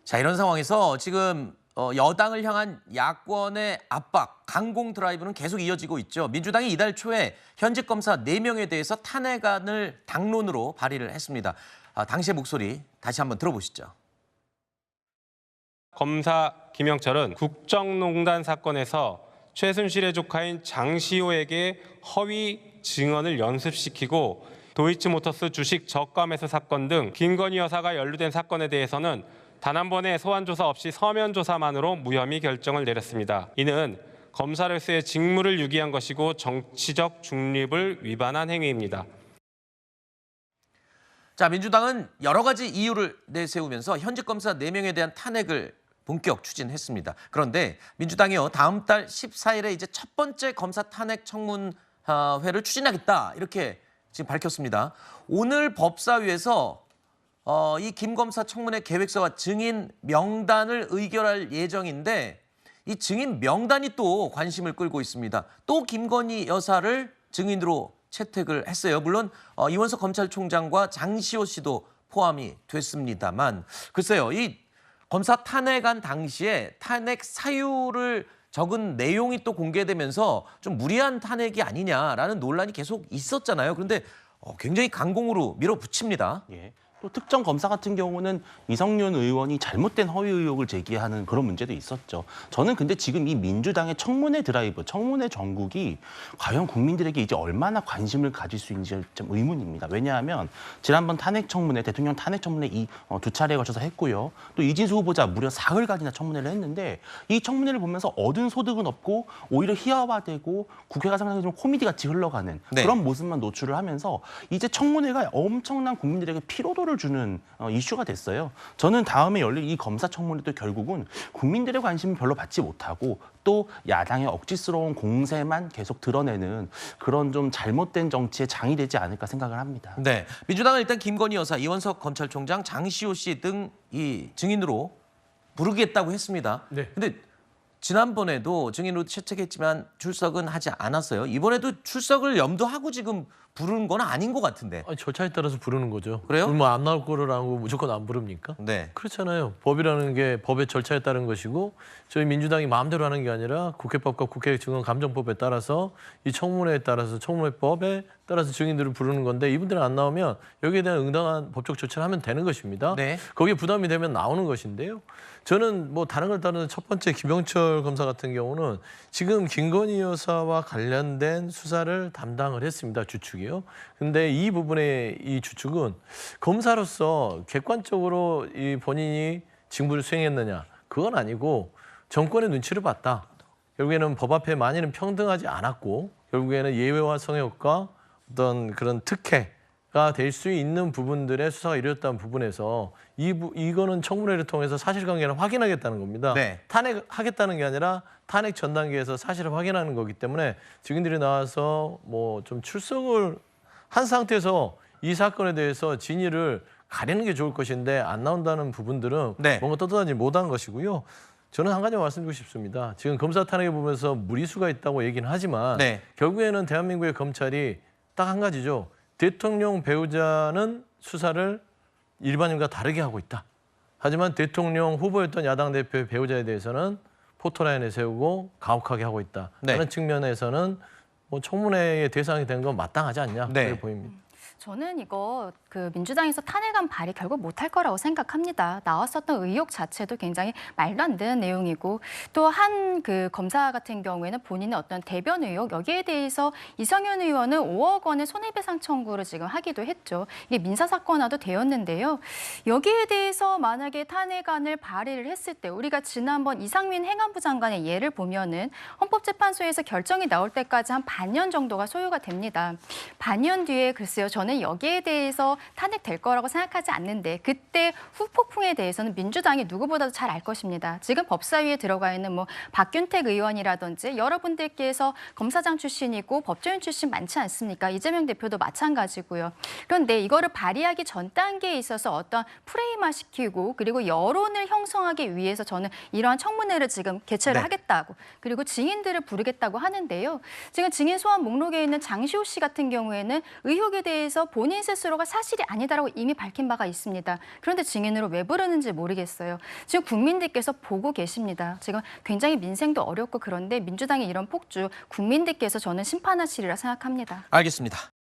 자, 이런 상황에서 지금 여당을 향한 야권의 압박, 강공 드라이브는 계속 이어지고 있죠. 민주당이 이달 초에 현직 검사 4명에 대해서 탄핵안을 당론으로 발의를 했습니다. 당시의 목소리 다시 한번 들어보시죠. 검사 김영철은 국정농단 사건에서 최순실의 조카인 장시호에게 허위 증언을 연습시키고 도이치모터스 주식 저가 매수 사건 등 김건희 여사가 연루된 사건에 대해서는 단 한 번의 소환 조사 없이 서면 조사만으로 무혐의 결정을 내렸습니다. 이는 검사로서의 직무를 유기한 것이고 정치적 중립을 위반한 행위입니다. 자, 민주당은 여러 가지 이유를 내세우면서 현직 검사 4명에 대한 탄핵을 본격 추진했습니다. 그런데 민주당이요, 다음 달 14일에 이제 첫 번째 검사 탄핵 청문회를 추진하겠다 이렇게 지금 밝혔습니다. 오늘 법사위에서 이 김 검사 청문회 계획서와 증인 명단을 의결할 예정인데 이 증인 명단이 또 관심을 끌고 있습니다. 또 김건희 여사를 증인으로 채택을 했어요. 물론 이원석 검찰총장과 장시호 씨도 포함이 됐습니다만 글쎄요, 이 검사 탄핵안 당시에 탄핵 사유를 적은 내용이 또 공개되면서 좀 무리한 탄핵이 아니냐라는 논란이 계속 있었잖아요. 그런데 굉장히 강공으로 밀어붙입니다. 예. 또 특정 검사 같은 경우는 이성윤 의원이 잘못된 허위 의혹을 제기하는 그런 문제도 있었죠. 저는 근데 지금 이 민주당의 청문회 드라이브, 청문회 전국이 과연 국민들에게 이제 얼마나 관심을 가질 수 있는지 좀 의문입니다. 왜냐하면 지난번 탄핵 청문회, 대통령 탄핵 청문회 두 차례에 걸쳐서 했고요. 또 이진수 후보자 무려 사흘간이나 청문회를 했는데 이 청문회를 보면서 얻은 소득은 없고 오히려 희화화되고 국회가 상당히 좀 코미디같이 흘러가는 그런 모습만 노출을 하면서 이제 청문회가 엄청난 국민들에게 피로도를 주는 이슈가 됐어요. 저는 다음에 열릴 이 검사청문회도 결국은 국민들의 관심을 별로 받지 못하고 또 야당의 억지스러운 공세만 계속 드러내는 그런 좀 잘못된 정치의 장이 되지 않을까 생각을 합니다. 네, 민주당은 일단 김건희 여사, 이원석 검찰총장, 장시호 씨 등 이 증인으로 부르겠다고 했습니다. 네. 근데 지난번에도 증인으로 채택했지만 출석은 하지 않았어요. 이번에도 출석을 염두하고 지금 부르는 건 아닌 것 같은데. 아니, 절차에 따라서 부르는 거죠. 그래요? 뭐 안 나올 거라고 무조건 안 부릅니까? 네. 그렇잖아요. 법이라는 게 법의 절차에 따른 것이고 저희 민주당이 마음대로 하는 게 아니라 국회법과 국회증언감정법에 따라서 이 청문회에 따라서 청문회법에 따라서 증인들을 부르는 건데 이분들은 안 나오면 여기에 대한 응당한 법적 조치를 하면 되는 것입니다. 네. 거기에 부담이 되면 나오는 것인데요. 저는 뭐 다른 걸 따르는 첫 번째 김영철 검사 같은 경우는 지금 김건희 여사와 관련된 수사를 담당을 했습니다. 주축이요. 근데 이 부분의 이 주축은 검사로서 객관적으로 이 본인이 직무를 수행했느냐 그건 아니고 정권의 눈치를 봤다. 결국에는 법 앞에 만인은 평등하지 않았고 결국에는 예외와 성역과 어떤 그런 특혜가 될 수 있는 부분들의 수사가 이루어졌다는 부분에서 이거는 청문회를 통해서 사실관계를 확인하겠다는 겁니다. 네. 탄핵하겠다는 게 아니라 탄핵 전 단계에서 사실을 확인하는 거기 때문에 증인들이 나와서 뭐 좀 출석을 한 상태에서 이 사건에 대해서 진위를 가리는 게 좋을 것인데 안 나온다는 부분들은 뭔가 떳떳하지 못한 것이고요. 저는 한 가지 말씀드리고 싶습니다. 지금 검사 탄핵에 보면서 무리수가 있다고 얘기는 하지만 결국에는 대한민국의 검찰이 딱 한 가지죠. 대통령 배우자는 수사를 일반인과 다르게 하고 있다. 하지만 대통령 후보였던 야당 대표의 배우자에 대해서는 포토라인에 세우고 가혹하게 하고 있다. 하는 측면에서는 뭐 청문회의 대상이 된 건 마땅하지 않냐 그렇게 보입니다. 저는 이거 민주당에서 탄핵안 발의 결국 못할 거라고 생각합니다. 나왔었던 의혹 자체도 굉장히 말도 안 되는 내용이고 또 한 검사 같은 경우에는 본인의 어떤 대변 의혹 여기에 대해서 이성윤 의원은 5억 원의 손해배상 청구를 지금 하기도 했죠. 이게 민사사건화도 되었는데요. 여기에 대해서 만약에 탄핵안을 발의를 했을 때 우리가 지난번 이상민 행안부 장관의 예를 보면은 헌법재판소에서 결정이 나올 때까지 한 반년 정도가 소요가 됩니다. 반년 뒤에 글쎄요. 저는 여기에 대해서 탄핵될 거라고 생각하지 않는데 그때 후폭풍에 대해서는 민주당이 누구보다도 잘 알 것입니다. 지금 법사위에 들어가 있는 뭐 박균택 의원이라든지 여러분들께서 검사장 출신이고 법조인 출신 많지 않습니까? 이재명 대표도 마찬가지고요. 그런데 이거를 발의하기 전 단계에 있어서 어떤 프레임화시키고 그리고 여론을 형성하기 위해서 저는 이러한 청문회를 지금 개최를 하겠다고 그리고 증인들을 부르겠다고 하는데요. 지금 증인 소환 목록에 있는 장시호 씨 같은 경우에는 의혹에 대해서 대해서 본인 스스로가 사실이 아니다라고 이미 밝힌 바가 있습니다. 그런데 증인으로 왜 부르는지 모르겠어요. 지금 국민들께서 보고 계십니다. 지금 굉장히 민생도 어렵고 그런데 민주당의 이런 폭주 국민들께서 저는 심판하시리라 생각합니다. 알겠습니다.